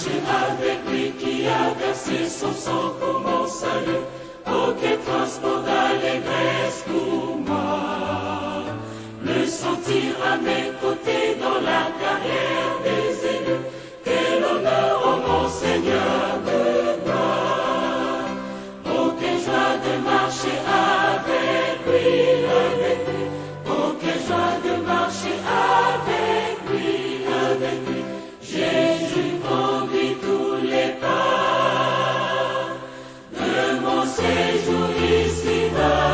marché avec lui, qui a versé son sang pour mon salut. Oh, quel transport d'allégresse pour moi. Me sentir à mes côtés dans la carrière des élus. Quel honneur, oh mon Seigneur de gloire. Oh, quelle joie de marcher avec lui, avec lui. Oh, quelle joie de marcher avec lui, avec lui. Jésus conduit tous les pas de mon séjour ici-bas.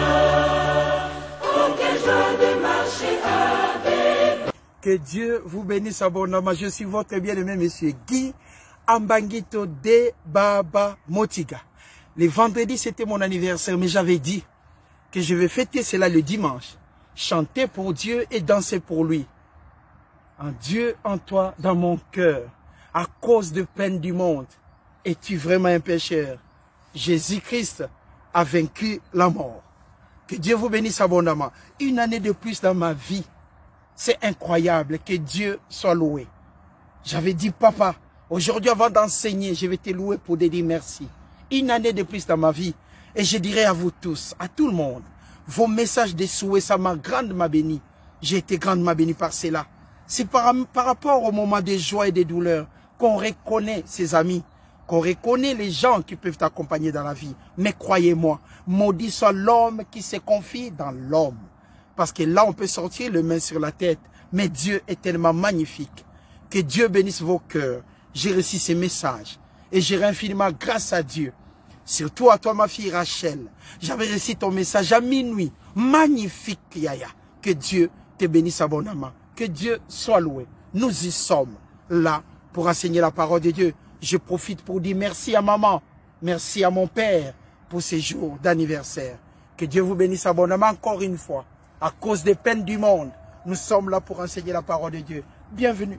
Oh, quelle joie de marcher avec lui. Que Dieu vous bénisse abondamment. Je suis votre bien-aimé, monsieur Guy Ambangito de Baba Motiga. Le vendredi, c'était mon anniversaire, mais j'avais dit que je vais fêter cela le dimanche. Chanter pour Dieu et danser pour lui. En Dieu, en toi, dans mon cœur, à cause de peine du monde, es-tu vraiment un pécheur? Jésus-Christ a vaincu la mort. Que Dieu vous bénisse abondamment. Une année de plus dans ma vie. C'est incroyable, que Dieu soit loué. J'avais dit, papa, aujourd'hui avant d'enseigner, je vais te louer pour te dire merci. Une année de plus dans ma vie. Et je dirais à vous tous, à tout le monde, vos messages de souhait, ça m'a grandement béni. J'ai été grandement béni par cela. C'est par rapport au moment de joie et de douleur qu'on reconnaît ses amis, qu'on reconnaît les gens qui peuvent t'accompagner dans la vie. Mais croyez-moi, maudit soit l'homme qui se confie dans l'homme. Parce que là, on peut sortir le main sur la tête. Mais Dieu est tellement magnifique. Que Dieu bénisse vos cœurs. J'ai reçu ces messages. Et j'ai infiniment grâce à Dieu. Surtout à toi, ma fille Rachel. J'avais reçu ton message à minuit. Magnifique, Yaya. Que Dieu te bénisse abondamment. Que Dieu soit loué. Nous y sommes là pour enseigner la parole de Dieu. Je profite pour dire merci à maman. Merci à mon père pour ces jours d'anniversaire. Que Dieu vous bénisse abondamment encore une fois. À cause des peines du monde, nous sommes là pour enseigner la parole de Dieu. Bienvenue.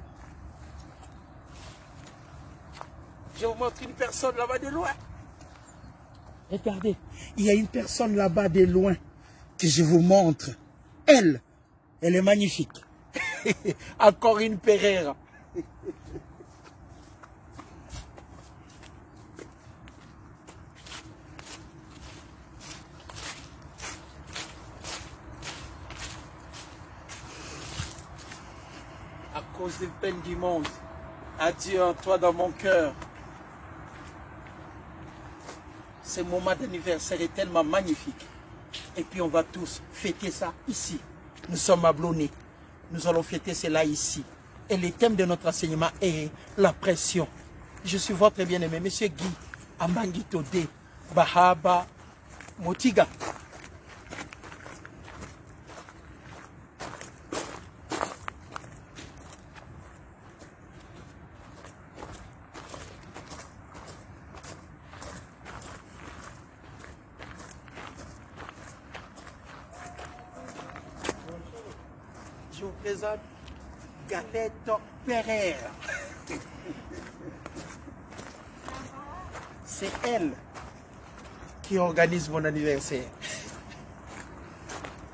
Je vous montre une personne là-bas de loin. Regardez, il y a une personne là-bas de loin que je vous montre. Elle est magnifique. Encore une Pereira. À cause des peines du monde, adieu en toi dans mon cœur. Ce moment d'anniversaire est tellement magnifique. Et puis on va tous fêter ça ici. Nous sommes à Blonay. Nous allons fêter cela ici. Et le thème de notre enseignement est la pression. Je suis votre bien-aimé, monsieur Guy Ambangito de Baba Motiga. Je vous présente Galette Pereira. C'est elle qui organise mon anniversaire.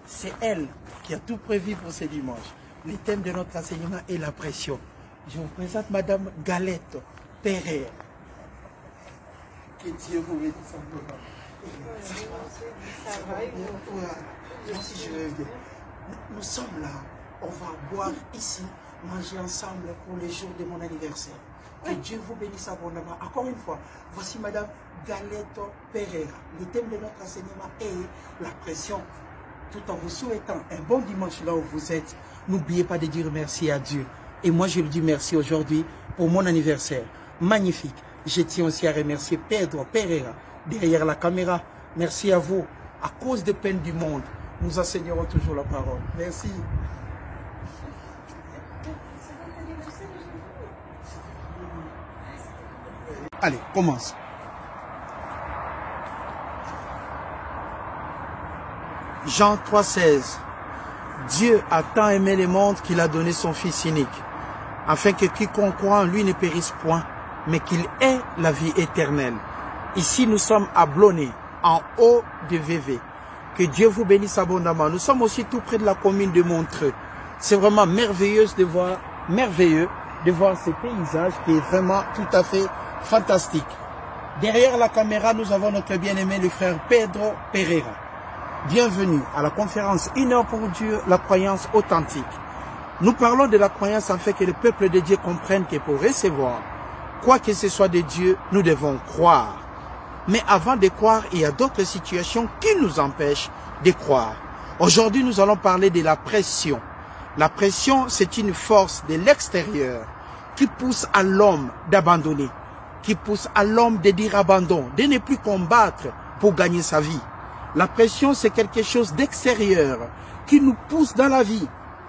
C'est elle qui a tout prévu pour ce dimanche. Le thème de notre enseignement est la pression. Je vous présente Madame Galette Pereira. Que Dieu vous bénisse simplement. Merci, je vais bien. Nous sommes là. On va boire ici, manger ensemble pour le jour de mon anniversaire. Que Dieu vous bénisse abondamment. Encore une fois, voici Madame Galette Pereira. Le thème de notre enseignement est la pression. Tout en vous souhaitant un bon dimanche là où vous êtes, n'oubliez pas de dire merci à Dieu. Et moi, je lui dis merci aujourd'hui pour mon anniversaire. Magnifique. Je tiens aussi à remercier Pedro Pereira derrière la caméra. Merci à vous. À cause des peines du monde, nous enseignerons toujours la parole. Merci. Allez, commence. Jean 3,16. Dieu a tant aimé le monde qu'il a donné son Fils unique, afin que quiconque croit en lui ne périsse point, mais qu'il ait la vie éternelle. Ici, nous sommes à Blonay, en haut de VV. Que Dieu vous bénisse abondamment. Nous sommes aussi tout près de la commune de Montreux. C'est vraiment merveilleux de voir de voir ces paysages qui est vraiment tout à fait fantastique. Derrière la caméra, nous avons notre bien-aimé le frère Pedro Pereira. Bienvenue à la conférence 1 heure pour Dieu, la croyance authentique. Nous parlons de la croyance afin que le peuple de Dieu comprenne que pour recevoir, quoi que ce soit de Dieu, nous devons croire. Mais avant de croire, il y a d'autres situations qui nous empêchent de croire. Aujourd'hui, nous allons parler de la pression. La pression, c'est une force de l'extérieur qui pousse à l'homme d'abandonner, qui pousse à l'homme de dire abandon, de ne plus combattre pour gagner sa vie. La pression, c'est quelque chose d'extérieur qui nous pousse dans la vie,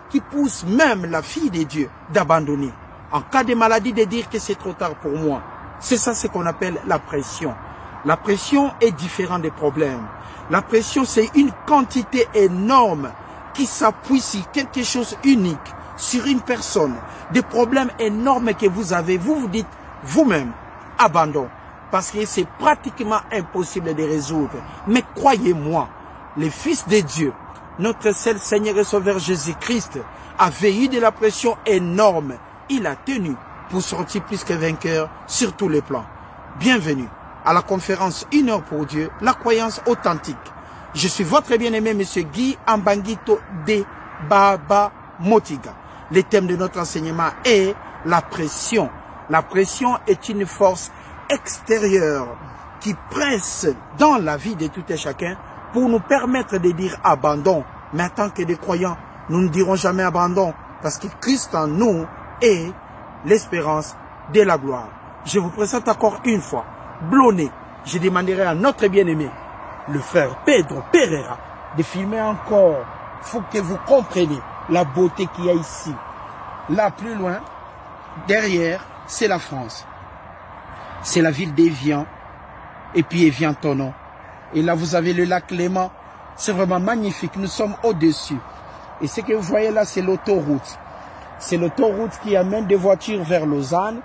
qui pousse même la fille de Dieu d'abandonner. En cas de maladie, de dire que c'est trop tard pour moi. C'est ça ce qu'on appelle la pression. La pression est différente des problèmes. La pression, c'est une quantité énorme qui s'appuie sur quelque chose unique, sur une personne. Des problèmes énormes que vous avez, vous vous dites vous-même, abandon. Parce que c'est pratiquement impossible de résoudre. Mais croyez-moi, le Fils de Dieu, notre seul Seigneur et Sauveur Jésus-Christ, a veillé de la pression énorme. Il a tenu pour sortir plus que vainqueur sur tous les plans. Bienvenue à la conférence 1 heure pour Dieu, la croyance authentique. Je suis votre bien-aimé, Monsieur Guy Ambangito de Baba Motiga. Le thème de notre enseignement est la pression. La pression est une force extérieure qui presse dans la vie de tout et chacun pour nous permettre de dire abandon. Mais en tant que des croyants, nous ne dirons jamais abandon parce que Christ en nous est l'espérance de la gloire. Je vous présente encore une fois, Blonné. Je demanderai à notre bien-aimé, le frère Pedro Pereira, de filmer encore. Il faut que vous compreniez la beauté qu'il y a ici. Là, plus loin, derrière, c'est la France. C'est la ville d'Évian. Et puis Évian-Tonon. Et là, vous avez le lac Léman. C'est vraiment magnifique. Nous sommes au-dessus. Et ce que vous voyez là, c'est l'autoroute. C'est l'autoroute qui amène des voitures vers Lausanne.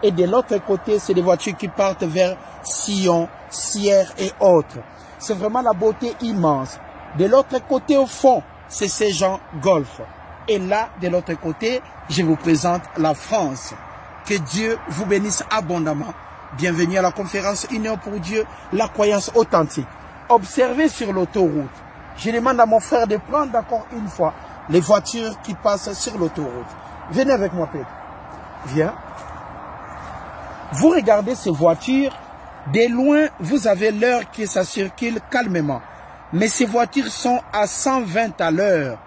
Et de l'autre côté, c'est des voitures qui partent vers Sion, Sierre et autres. C'est vraiment la beauté immense. De l'autre côté, au fond, c'est Saint-Jean-Golfe. Et là, de l'autre côté, je vous présente la France. Que Dieu vous bénisse abondamment. Bienvenue à la conférence 1 heure pour Dieu, la croyance authentique. Observez sur l'autoroute. Je demande à mon frère de prendre encore une fois les voitures qui passent sur l'autoroute. Venez avec moi, Pedro. Viens. Vous regardez ces voitures. De loin, vous avez l'heure que ça circule calmement. Mais ces voitures sont à 120 à l'heure.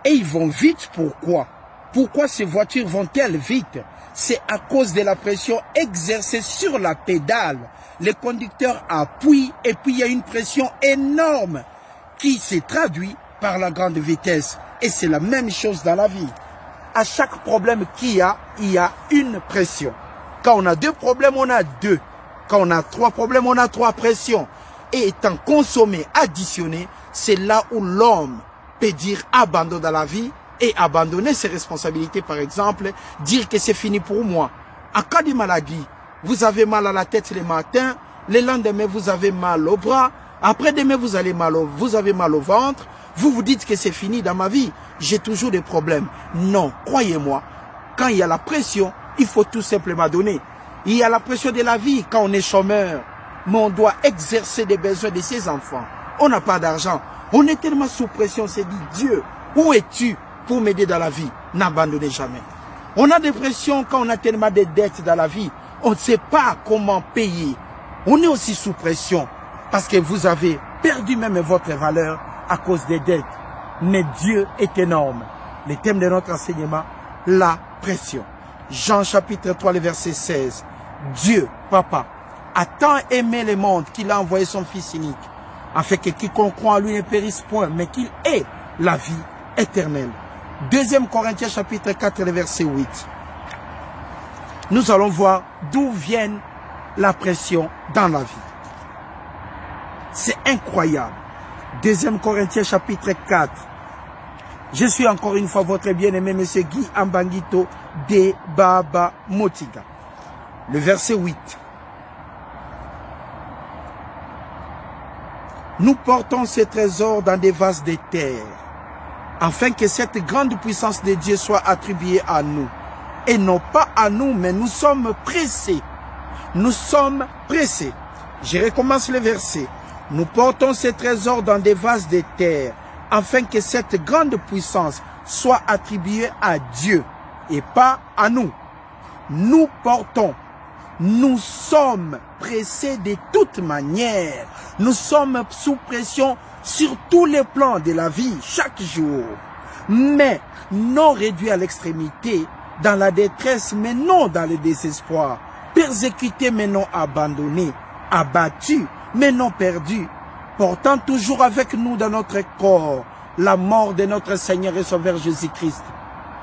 Et ils vont vite, pourquoi? Pourquoi ces voitures vont-elles vite? C'est à cause de la pression exercée sur la pédale. Le conducteur appuie et puis il y a une pression énorme qui se traduit par la grande vitesse. Et c'est la même chose dans la vie. À chaque problème qu'il y a une pression. Quand on a 2 problèmes, on a 2. Quand on a 3 problèmes, on a 3 pressions. Et étant consommé, additionné, c'est là où l'homme peut dire abandon dans la vie et abandonner ses responsabilités, par exemple, dire que c'est fini pour moi. En cas de maladie, vous avez mal à la tête le matin, le lendemain, vous avez mal au bras, après-demain, vous avez mal au ventre, vous vous dites que c'est fini dans ma vie, j'ai toujours des problèmes. Non, croyez-moi, quand il y a la pression, il faut tout simplement donner. Il y a la pression de la vie quand on est chômeur, mais on doit exercer des besoins de ses enfants. On n'a pas d'argent. On est tellement sous pression, on s'est dit, Dieu, où es-tu pour m'aider dans la vie? N'abandonnez jamais. On a des pressions quand on a tellement de dettes dans la vie. On ne sait pas comment payer. On est aussi sous pression parce que vous avez perdu même votre valeur à cause des dettes. Mais Dieu est énorme. Le thème de notre enseignement, la pression. Jean chapitre 3, le verset 16. Dieu, Papa, a tant aimé le monde qu'il a envoyé son Fils unique, afin que quiconque croit en lui ne périsse point, mais qu'il ait la vie éternelle. 2 Corinthiens chapitre 4, le verset 8. Nous allons voir d'où vient la pression dans la vie. C'est incroyable. 2 Corinthiens chapitre 4. Je suis encore une fois votre bien-aimé, Monsieur Guy Ambangito de Baba Motiga. Le verset 8. Nous portons ces trésors dans des vases de terre, afin que cette grande puissance de Dieu soit attribuée à nous. et non pas à nous, mais nous sommes pressés. Nous sommes pressés. Je recommence le verset. Nous portons ces trésors dans des vases de terre, afin que cette grande puissance soit attribuée à Dieu et pas à nous. Nous portons. Nous sommes pressés de toute manière. Nous sommes sous pression sur tous les plans de la vie, chaque jour. Mais non réduits à l'extrémité, dans la détresse, mais non dans le désespoir. Persécutés, mais non abandonnés. Abattus, mais non perdus. Portant toujours avec nous dans notre corps la mort de notre Seigneur et Sauveur Jésus-Christ.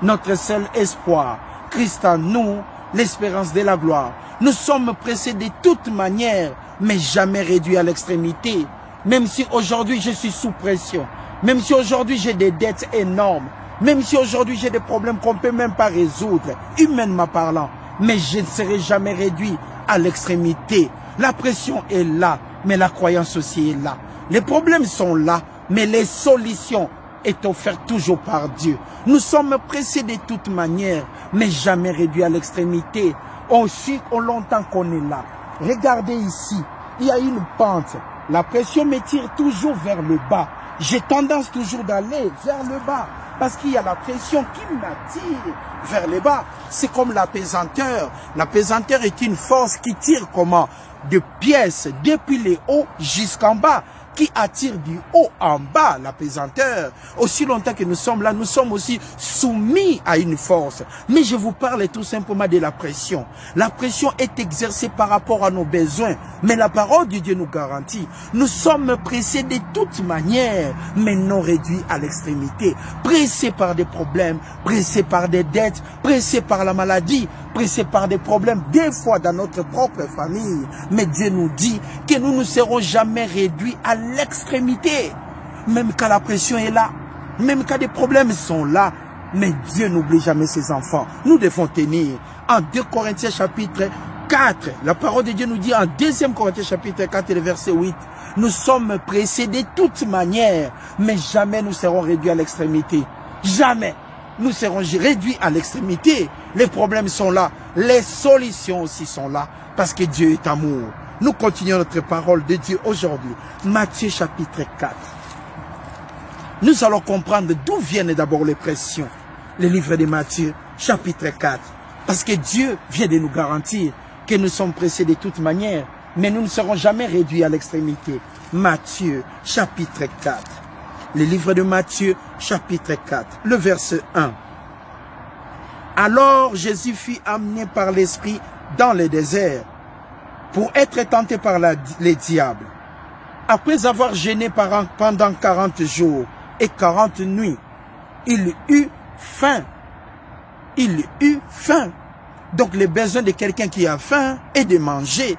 Notre seul espoir, Christ en nous, l'espérance de la gloire. Nous sommes pressés de toute manière, mais jamais réduits à l'extrémité. Même si aujourd'hui je suis sous pression, même si aujourd'hui j'ai des dettes énormes, même si aujourd'hui j'ai des problèmes qu'on ne peut même pas résoudre, humainement parlant, mais je ne serai jamais réduit à l'extrémité. La pression est là, mais la croyance aussi est là. Les problèmes sont là, mais les solutions sont offertes toujours par Dieu. Nous sommes pressés de toute manière, mais jamais réduits à l'extrémité. Aussi longtemps qu'on est là. Regardez ici, il y a une pente. La pression me tire toujours vers le bas. J'ai tendance toujours d'aller vers le bas. Parce qu'il y a la pression qui m'attire vers le bas. C'est comme la pesanteur. La pesanteur est une force qui tire comment? De pièces depuis le haut jusqu'en bas. Qui attire du haut en bas la pesanteur. Aussi longtemps que nous sommes là, nous sommes aussi soumis à une force. Mais je vous parle tout simplement de la pression. La pression est exercée par rapport à nos besoins. Mais la parole de Dieu nous garantit. Nous sommes pressés de toute manière, mais non réduits à l'extrémité. Pressés par des problèmes, pressés par des dettes, pressés par la maladie, pressés par des problèmes, des fois dans notre propre famille. Mais Dieu nous dit que nous ne serons jamais réduits à l'extrémité. Même quand la pression est là, même quand des problèmes sont là, mais Dieu n'oublie jamais ses enfants. Nous devons tenir. En 2 Corinthiens chapitre 4, la parole de Dieu nous dit en 2 Corinthiens chapitre 4 et le verset 8, nous sommes pressés de toute manière, mais jamais nous serons réduits à l'extrémité. Jamais nous serons réduits à l'extrémité. Les problèmes sont là, les solutions aussi sont là, parce que Dieu est amour. Nous continuons notre parole de Dieu aujourd'hui. Matthieu chapitre 4. Nous allons comprendre d'où viennent d'abord les pressions. Le livre de Matthieu chapitre 4. Parce que Dieu vient de nous garantir que nous sommes pressés de toute manière, mais nous ne serons jamais réduits à l'extrémité. Matthieu chapitre 4. Le livre de Matthieu chapitre 4. Le verset 1. Alors Jésus fut amené par l'Esprit dans le désert pour être tenté par les diables. Après avoir jeûné pendant 40 jours et 40 nuits, il eut faim. Il eut faim. Donc le besoin de quelqu'un qui a faim est de manger.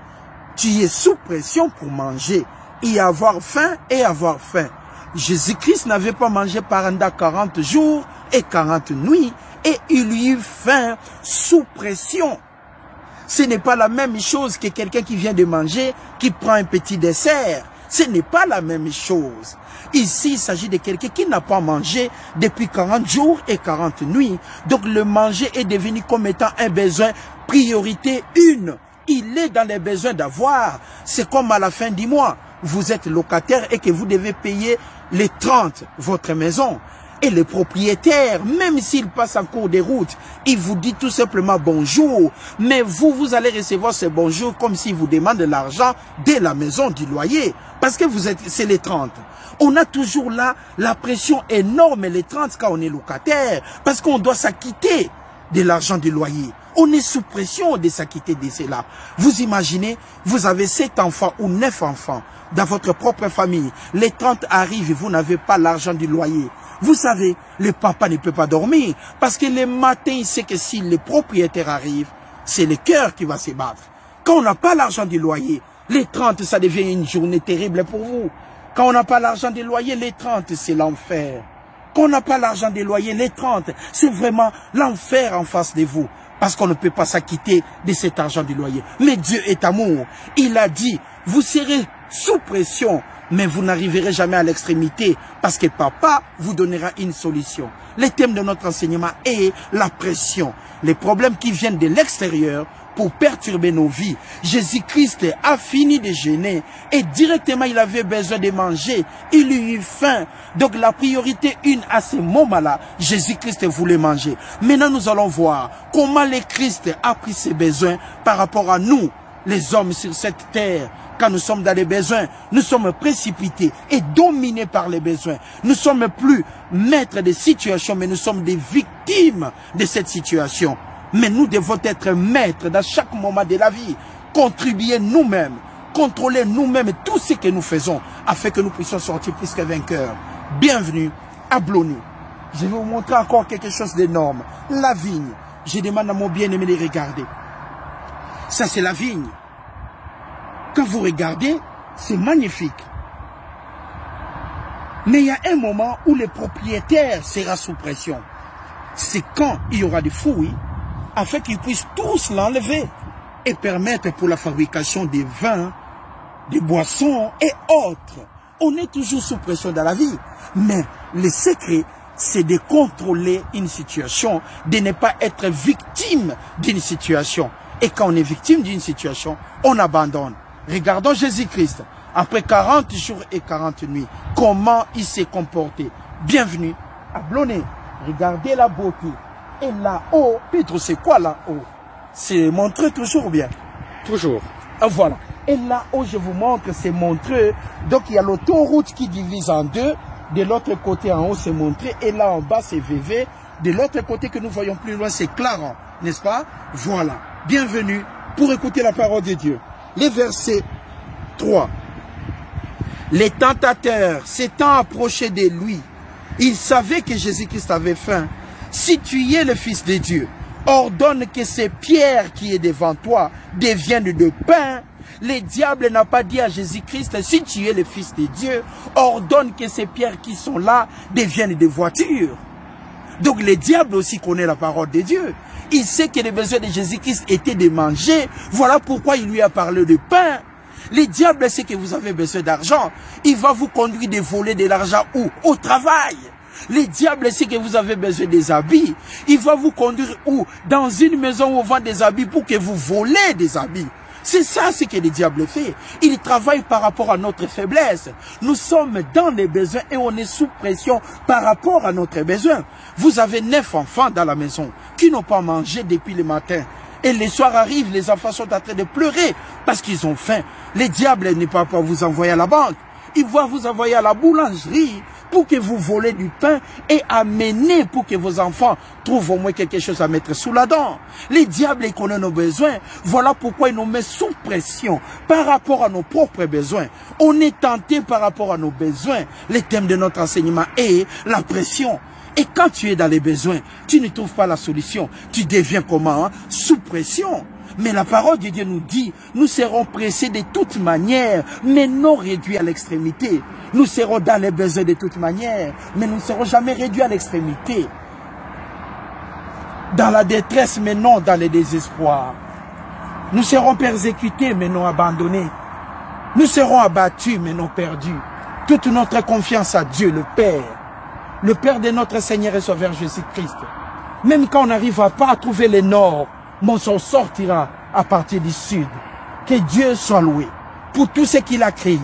Tu es sous pression pour manger. Et avoir faim et avoir faim. Jésus-Christ n'avait pas mangé pendant 40 jours et 40 nuits. Et il eut faim sous pression. Ce n'est pas la même chose que quelqu'un qui vient de manger, qui prend un petit dessert. Ce n'est pas la même chose. Ici, il s'agit de quelqu'un qui n'a pas mangé depuis 40 jours et 40 nuits. Donc le manger est devenu comme étant un besoin priorité 1. Il est dans les besoins d'avoir. C'est comme à la fin du mois. Vous êtes locataire et que vous devez payer les 30 votre maison. Et le propriétaire, même s'il passe en cours de route, il vous dit tout simplement bonjour. Mais vous allez recevoir ce bonjour comme s'il vous demande de l'argent de la maison, du loyer. Parce que c'est les 30. On a toujours là la pression énorme, les 30 quand on est locataire. Parce qu'on doit s'acquitter de l'argent du loyer. On est sous pression de s'acquitter de cela. Vous imaginez, vous avez 7 enfants ou 9 enfants dans votre propre famille. Les 30 arrivent et vous n'avez pas l'argent du loyer. Vous savez, le papa ne peut pas dormir parce que le matin, il sait que si le propriétaire arrive, c'est le cœur qui va se battre. Quand on n'a pas l'argent du loyer, les 30, ça devient une journée terrible pour vous. Quand on n'a pas l'argent du loyer, les 30, c'est l'enfer. Quand on n'a pas l'argent des loyers, les 30, c'est vraiment l'enfer en face de vous. Parce qu'on ne peut pas s'acquitter de cet argent du loyer. Mais Dieu est amour. Il a dit, vous serez sous pression, mais vous n'arriverez jamais à l'extrémité parce que papa vous donnera une solution. Le thème de notre enseignement est la pression. Les problèmes qui viennent de l'extérieur pour perturber nos vies. Jésus-Christ a fini de jeûner et directement il avait besoin de manger. Il eut faim. Donc la priorité une à ce moment-là, Jésus-Christ voulait manger. Maintenant nous allons voir comment le Christ a pris ses besoins par rapport à nous, les hommes sur cette terre. Quand nous sommes dans les besoins, nous sommes précipités et dominés par les besoins. Nous ne sommes plus maîtres des situations, mais nous sommes des victimes de cette situation. Mais nous devons être maîtres dans chaque moment de la vie. Contribuer nous-mêmes, contrôler nous-mêmes tout ce que nous faisons, afin que nous puissions sortir plus que vainqueurs. Bienvenue à Blony. Je vais vous montrer encore quelque chose d'énorme. La vigne. Je demande à mon bien-aimé de regarder. Ça, c'est la vigne. Quand vous regardez, c'est magnifique. Mais il y a un moment où le propriétaire sera sous pression. C'est quand il y aura des fruits, afin qu'ils puissent tous l'enlever et permettre pour la fabrication des vins, des boissons et autres. On est toujours sous pression dans la vie. Mais le secret, c'est de contrôler une situation, de ne pas être victime d'une situation. Et quand on est victime d'une situation, on abandonne. Regardons Jésus-Christ, après 40 jours et 40 nuits, comment il s'est comporté. Bienvenue à Blony. Regardez la beauté. Et là-haut, Pedro, c'est quoi là-haut? C'est montreux toujours bien. Toujours. Ah, voilà. Et là-haut, je vous montre, c'est montreux. Donc, il y a l'autoroute qui divise en deux. De l'autre côté, en haut, c'est montré. Et là, en bas, c'est VV. De l'autre côté que nous voyons plus loin, c'est Clarence. N'est-ce pas? Voilà. Bienvenue pour écouter la parole de Dieu. Les versets 3. Les tentateurs s'étant approchés de lui, ils savaient que Jésus-Christ avait faim. Si tu es le Fils de Dieu, ordonne que ces pierres qui est devant toi deviennent de pain. Le diable n'a pas dit à Jésus-Christ, si tu es le Fils de Dieu, ordonne que ces pierres qui sont là deviennent des voitures. Donc le diable aussi connaît la parole de Dieu. Il sait que les besoins de Jésus-Christ étaient de manger. Voilà pourquoi il lui a parlé de pain. Le diable sait que vous avez besoin d'argent. Il va vous conduire de voler de l'argent où? Au travail. Le diable sait que vous avez besoin des habits. Il va vous conduire où? Dans une maison où on vend des habits pour que vous volez des habits. C'est ça ce que le diable fait. Il travaille par rapport à notre faiblesse. Nous sommes dans les besoins et on est sous pression par rapport à notre besoin. Vous avez 9 enfants dans la maison qui n'ont pas mangé depuis le matin. Et les soirs arrivent, les enfants sont en train de pleurer parce qu'ils ont faim. Le diable n'est pas pour vous envoyer à la banque. Il va vous envoyer à la boulangerie pour que vous volez du pain et amener pour que vos enfants trouvent au moins quelque chose à mettre sous la dent. Les diables connaissent nos besoins. Voilà pourquoi ils nous mettent sous pression par rapport à nos propres besoins. On est tenté par rapport à nos besoins. Le thème de notre enseignement est la pression. Et quand tu es dans les besoins, tu ne trouves pas la solution. Tu deviens comment? Sous pression. Mais la parole de Dieu nous dit, nous serons pressés de toute manière, mais non réduits à l'extrémité. Nous serons dans les besoins de toute manière, mais nous ne serons jamais réduits à l'extrémité. Dans la détresse, mais non dans le désespoir. Nous serons persécutés, mais non abandonnés. Nous serons abattus, mais non perdus. Toute notre confiance à Dieu, le Père de notre Seigneur et Sauveur Jésus-Christ. Même quand on n'arrivera pas à trouver le nord, mon son sortira à partir du sud. Que Dieu soit loué pour tout ce qu'il a créé.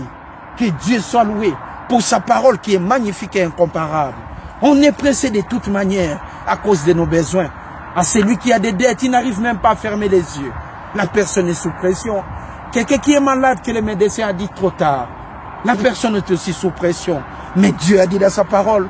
Que Dieu soit loué pour sa parole qui est magnifique et incomparable. On est pressé de toute manière à cause de nos besoins. À celui qui a des dettes, il n'arrive même pas à fermer les yeux. La personne est sous pression. Quelqu'un qui est malade, que le médecin a dit trop tard. La personne est aussi sous pression. Mais Dieu a dit dans sa parole,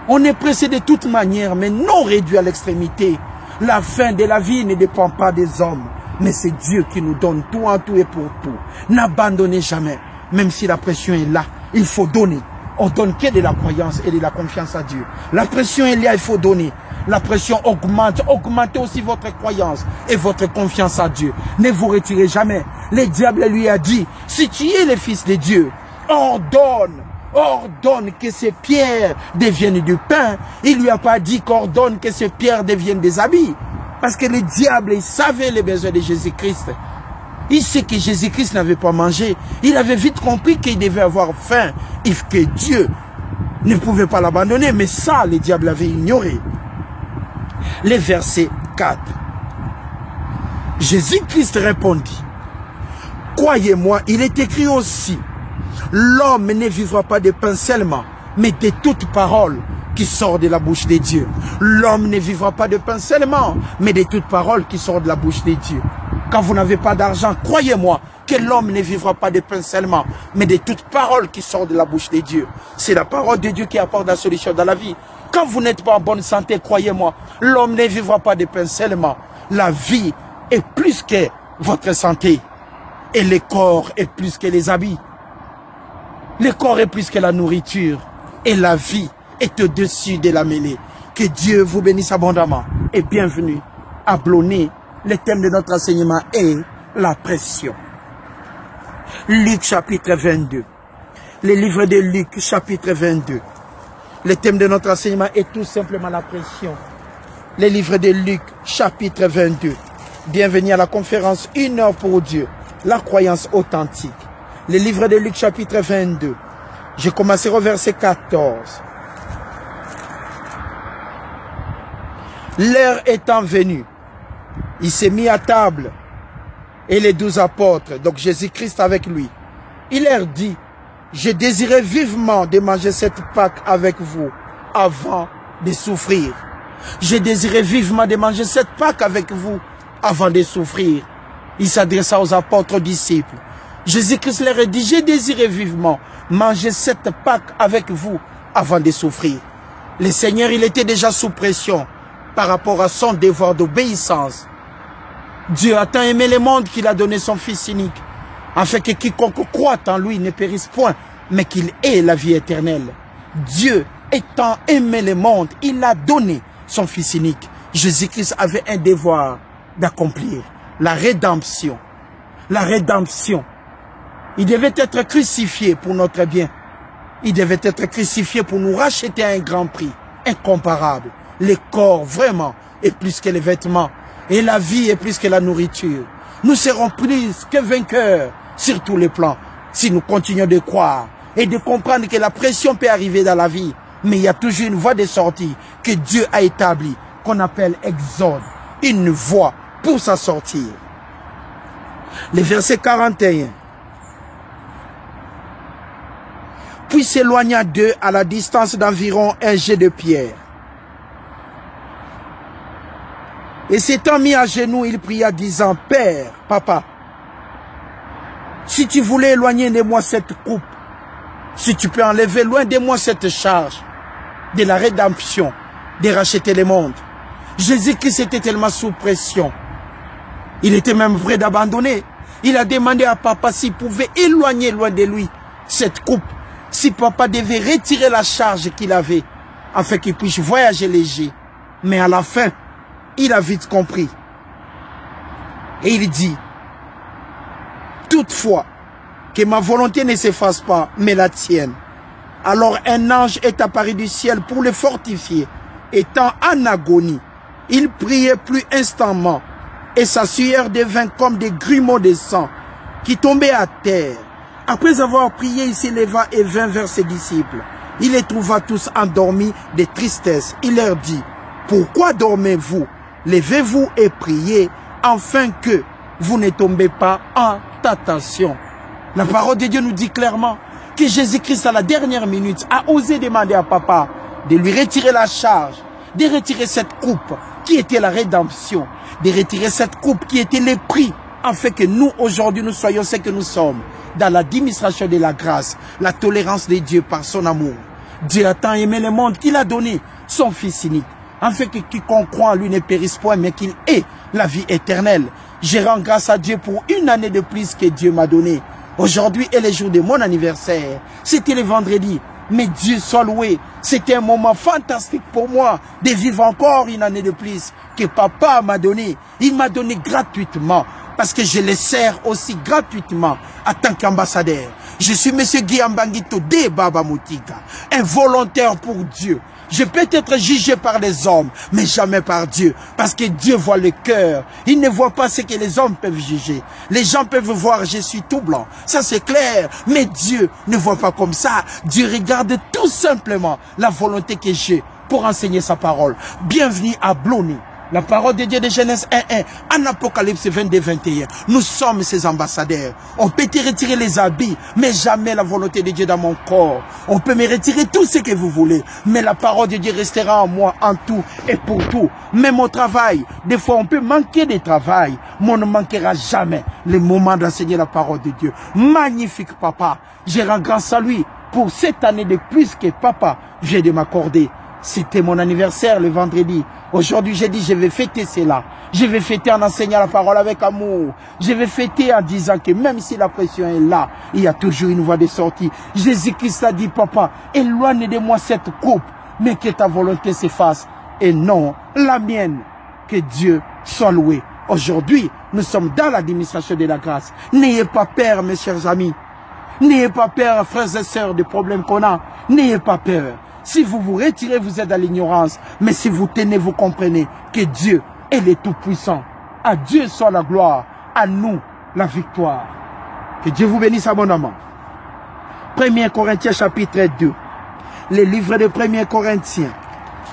on est pressé de toute manière, mais non réduit à l'extrémité. La fin de la vie ne dépend pas des hommes, mais c'est Dieu qui nous donne tout en tout et pour tout. N'abandonnez jamais, même si la pression est là, il faut donner. On donne que de la croyance et de la confiance à Dieu. La pression est là, il faut donner. La pression augmente, augmentez aussi votre croyance et votre confiance à Dieu. Ne vous retirez jamais. Le diable lui a dit, si tu es le Fils de Dieu, ordonne que ces pierres deviennent du pain. Il ne lui a pas dit qu'ordonne que ces pierres deviennent des habits. Parce que le diable, il savait les besoins de Jésus-Christ. Il sait que Jésus-Christ n'avait pas mangé. Il avait vite compris qu'il devait avoir faim et que Dieu ne pouvait pas l'abandonner. Mais ça, le diable avait ignoré. Les versets 4. Jésus-Christ répondit, « Croyez-moi, il est écrit aussi, l'homme ne vivra pas de pain seulement, mais de toute parole qui sort de la bouche de Dieu. L'homme ne vivra pas de pain seulement, mais de toute parole qui sort de la bouche de Dieu. Quand vous n'avez pas d'argent, croyez-moi que l'homme ne vivra pas de pain seulement, mais de toute parole qui sort de la bouche de Dieu. C'est la parole de Dieu qui apporte la solution dans la vie. Quand vous n'êtes pas en bonne santé, croyez-moi, l'homme ne vivra pas de pain seulement. La vie est plus que votre santé. Et le corps est plus que les habits. Le corps est plus que la nourriture. Et la vie est au-dessus de la mêlée. Que Dieu vous bénisse abondamment. Et bienvenue à Blonné. Le thème de notre enseignement est la pression. Luc chapitre 22. Le livre de Luc chapitre 22. Le thème de notre enseignement est tout simplement la pression. Le livre de Luc chapitre 22. Bienvenue à la conférence 1 heure pour Dieu. La croyance authentique. Le livre de Luc chapitre 22. Je commencerai au verset 14. L'heure étant venue, il s'est mis à table et les 12 apôtres, donc Jésus-Christ avec lui. Il leur dit, je désirais vivement de manger cette Pâque avec vous avant de souffrir. Je désirais vivement de manger cette Pâque avec vous avant de souffrir. Il s'adressa aux apôtres, aux disciples. Jésus-Christ leur a dit, je désirais vivement manger cette Pâque avec vous avant de souffrir. Le Seigneur, il était déjà sous pression par rapport à son devoir d'obéissance. Dieu a tant aimé le monde qu'il a donné son Fils unique, afin que quiconque croit en lui ne périsse point, mais qu'il ait la vie éternelle. Dieu étant aimé le monde, il a donné son Fils unique. Jésus-Christ avait un devoir d'accomplir, la rédemption. La rédemption. Il devait être crucifié pour notre bien. Il devait être crucifié pour nous racheter à un grand prix, incomparable. Le corps, vraiment, est plus que les vêtements. Et la vie est plus que la nourriture. Nous serons plus que vainqueurs sur tous les plans si nous continuons de croire et de comprendre que la pression peut arriver dans la vie. Mais il y a toujours une voie de sortie que Dieu a établie, qu'on appelle Exode. Une voie pour s'en sortir. Le verset 41. Puis s'éloigna d'eux à la distance d'environ un jet de pierre. Et s'étant mis à genoux, il pria disant, « Père, Papa, si tu voulais éloigner de moi cette coupe, si tu peux enlever loin de moi cette charge de la rédemption, de racheter le monde. » Jésus-Christ était tellement sous pression. Il était même prêt d'abandonner. Il a demandé à Papa s'il pouvait éloigner loin de lui cette coupe, si Papa devait retirer la charge qu'il avait, afin qu'il puisse voyager léger. Mais à la fin, il a vite compris. Et il dit, toutefois, que ma volonté ne s'efface pas, mais la tienne. Alors un ange est apparu du ciel pour le fortifier. Étant en agonie, il priait plus instamment, et sa sueur devint comme des grumeaux de sang qui tombaient à terre. Après avoir prié, il s'éleva et vint vers ses disciples. Il les trouva tous endormis de tristesse. Il leur dit, pourquoi dormez-vous? Levez-vous et priez, afin que vous ne tombez pas en tentation. La parole de Dieu nous dit clairement que Jésus-Christ, à la dernière minute, a osé demander à Papa de lui retirer la charge, de retirer cette coupe qui était la rédemption, de retirer cette coupe qui était le prix, afin que nous, aujourd'hui, nous soyons ce que nous sommes, dans la démonstration de la grâce, la tolérance de Dieu par son amour. Dieu a tant aimé le monde qu'il a donné son Fils unique, afin que quiconque croit en lui ne périsse point, mais qu'il ait la vie éternelle. Je rends grâce à Dieu pour une année de plus que Dieu m'a donné. Aujourd'hui est le jour de mon anniversaire. C'était le vendredi. Mais Dieu soit loué. C'était un moment fantastique pour moi de vivre encore une année de plus que Papa m'a donné. Il m'a donné gratuitement parce que je le sers aussi gratuitement en tant qu'ambassadeur. Je suis Monsieur Guy Ambangito de Baba Motiga, un volontaire pour Dieu. Je peux être jugé par les hommes, mais jamais par Dieu. Parce que Dieu voit le cœur. Il ne voit pas ce que les hommes peuvent juger. Les gens peuvent voir, je suis tout blanc. Ça c'est clair. Mais Dieu ne voit pas comme ça. Dieu regarde tout simplement la volonté que j'ai pour enseigner sa parole. Bienvenue à Bloni. La parole de Dieu de Genèse 1.1, en Apocalypse 22.21. Nous sommes ses ambassadeurs. On peut te retirer les habits, mais jamais la volonté de Dieu dans mon corps. On peut me retirer tout ce que vous voulez, mais la parole de Dieu restera en moi, en tout et pour tout. Même au travail, des fois on peut manquer de travail, mais on ne manquera jamais le moment d'enseigner la parole de Dieu. Magnifique papa, je rends grâce à lui pour cette année de plus que papa vient de m'accorder. C'était mon anniversaire le vendredi. Aujourd'hui, j'ai dit, je vais fêter cela. Je vais fêter en enseignant la parole avec amour. Je vais fêter en disant que même si la pression est là, il y a toujours une voie de sortie. Jésus-Christ a dit, papa, éloigne de moi cette coupe, mais que ta volonté s'efface. Et non, la mienne. Que Dieu soit loué. Aujourd'hui, nous sommes dans l'administration de la grâce. N'ayez pas peur, mes chers amis. N'ayez pas peur, frères et sœurs, des problèmes qu'on a. N'ayez pas peur. Si vous vous retirez, vous êtes dans l'ignorance. Mais si vous tenez, vous comprenez que Dieu est le Tout-Puissant. À Dieu soit la gloire, à nous la victoire. Que Dieu vous bénisse abondamment. 1 Corinthiens chapitre 2. Le livre de 1 Corinthiens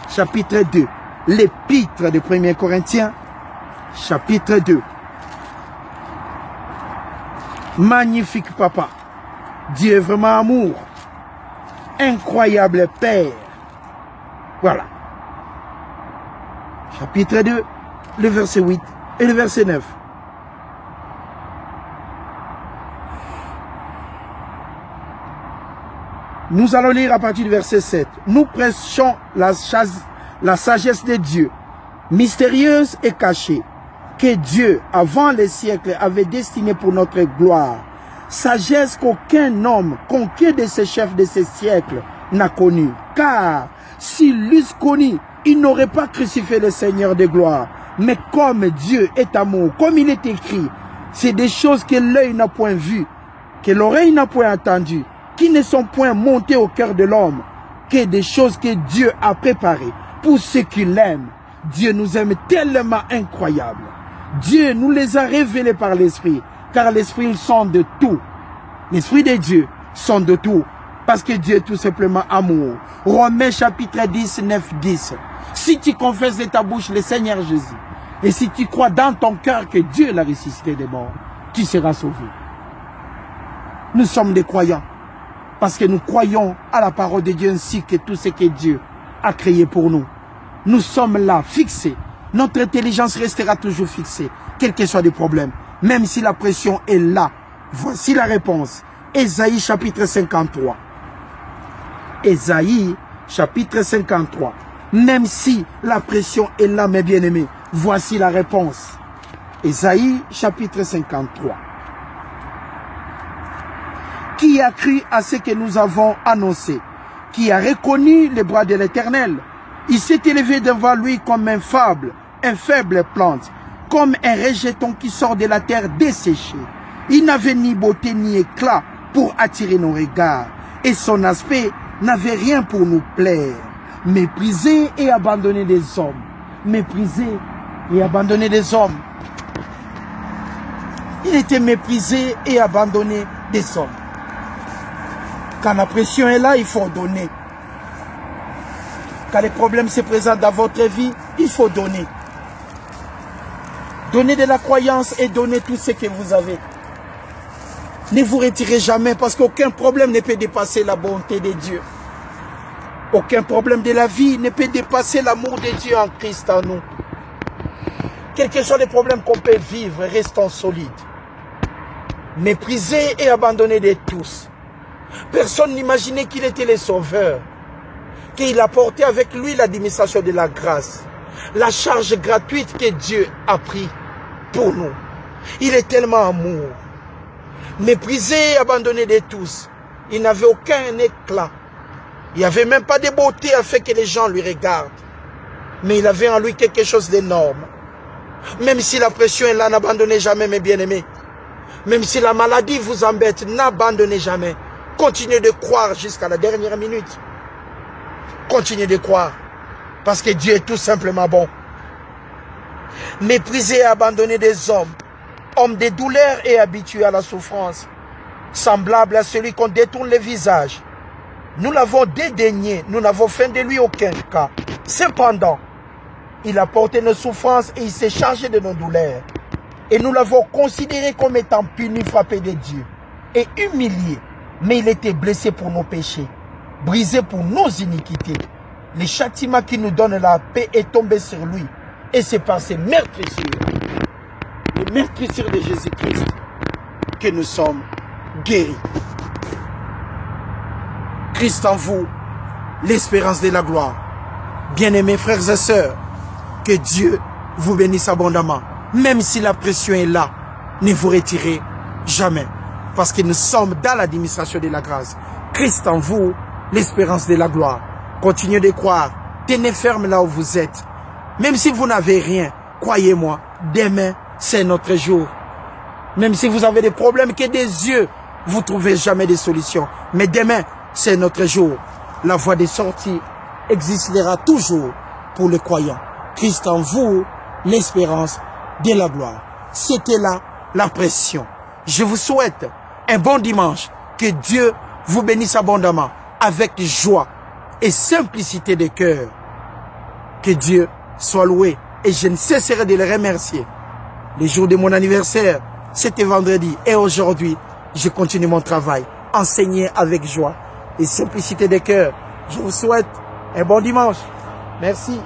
chapitre 2. L'épître de 1 Corinthiens chapitre 2. Magnifique papa. Dieu est vraiment amour. Incroyable Père. Voilà. Chapitre 2, le verset 8 et le verset 9. Nous allons lire à partir du verset 7. Nous prêchons la sagesse de Dieu, mystérieuse et cachée, que Dieu, avant les siècles, avait destinée pour notre gloire. Sagesse qu'aucun homme, qu'aucun de ces chefs de ces siècles n'a connue. Car s'il l'eussent connu, il n'aurait pas crucifié le Seigneur de gloire. Mais comme Dieu est amour, comme il est écrit, c'est des choses que l'œil n'a point vues, que l'oreille n'a point entendues, qui ne sont point montées au cœur de l'homme, que des choses que Dieu a préparées pour ceux qui l'aiment. Dieu nous aime tellement incroyable. Dieu nous les a révélées par l'Esprit. Car l'Esprit, ils sont de tout. L'Esprit de Dieu sont de tout. Parce que Dieu est tout simplement amour. Romains chapitre 10, 9, 10. Si tu confesses de ta bouche le Seigneur Jésus, et si tu crois dans ton cœur que Dieu l'a ressuscité des morts, tu seras sauvé. Nous sommes des croyants. Parce que nous croyons à la parole de Dieu ainsi que tout ce que Dieu a créé pour nous. Nous sommes là, fixés. Notre intelligence restera toujours fixée, quels que soient les problèmes. Même si la pression est là, voici la réponse. Ésaïe chapitre 53. Ésaïe chapitre 53. Même si la pression est là, mes bien-aimés, voici la réponse. Ésaïe chapitre 53. Qui a cru à ce que nous avons annoncé? Qui a reconnu les bras de l'Éternel? Il s'est élevé devant lui comme un faible plante, comme un rejeton qui sort de la terre desséchée. Il n'avait ni beauté ni éclat pour attirer nos regards, et son aspect n'avait rien pour nous plaire. Méprisé et abandonné des hommes. Méprisé et abandonné des hommes. Il était méprisé et abandonné des hommes. Quand la pression est là, il faut donner. Quand les problèmes se présentent dans votre vie, il faut donner. Donnez de la croyance et donnez tout ce que vous avez. Ne vous retirez jamais parce qu'aucun problème ne peut dépasser la bonté de Dieu. Aucun problème de la vie ne peut dépasser l'amour de Dieu en Christ en nous. Quels que soient les problèmes qu'on peut vivre, restons solides. Méprisés et abandonnés de tous. Personne n'imaginait qu'il était le sauveur. Qu'il apportait avec lui l'administration de la grâce. La charge gratuite que Dieu a pris pour nous. Il est tellement amour. Méprisé et abandonné de tous. Il n'avait aucun éclat. Il n'y avait même pas de beauté afin que les gens lui regardent. Mais il avait en lui quelque chose d'énorme. Même si la pression est là, n'abandonnez jamais mes bien-aimés. Même si la maladie vous embête, n'abandonnez jamais. Continuez de croire jusqu'à la dernière minute. Continuez de croire. Parce que Dieu est tout simplement bon. Méprisez et abandonnez des hommes. Hommes de douleur et habitués à la souffrance. Semblables à celui qu'on détourne le visage. Nous l'avons dédaigné. Nous n'avons fait de lui aucun cas. Cependant, il a porté nos souffrances et il s'est chargé de nos douleurs. Et nous l'avons considéré comme étant puni, frappé de Dieu et humilié. Mais il était blessé pour nos péchés, brisé pour nos iniquités. Le châtiment qui nous donne la paix est tombé sur lui. Et c'est par ces meurtrissures, les meurtrissures de Jésus-Christ, que nous sommes guéris. Christ en vous, l'espérance de la gloire. Bien-aimés frères et sœurs, que Dieu vous bénisse abondamment. Même si la pression est là, ne vous retirez jamais. Parce que nous sommes dans l'administration de la grâce. Christ en vous, l'espérance de la gloire. Continuez de croire. Tenez ferme là où vous êtes. Même si vous n'avez rien, croyez-moi, demain, c'est notre jour. Même si vous avez des problèmes que des yeux, vous ne trouvez jamais de solution. Mais demain, c'est notre jour. La voie des sorties existera toujours pour les croyants. Christ en vous, l'espérance de la gloire. C'était là la pression. Je vous souhaite un bon dimanche. Que Dieu vous bénisse abondamment avec joie et simplicité de cœur. Que Dieu soit loué et je ne cesserai de le remercier. Le jour de mon anniversaire, c'était vendredi et aujourd'hui, je continue mon travail. Enseigner avec joie et simplicité de cœur. Je vous souhaite un bon dimanche. Merci.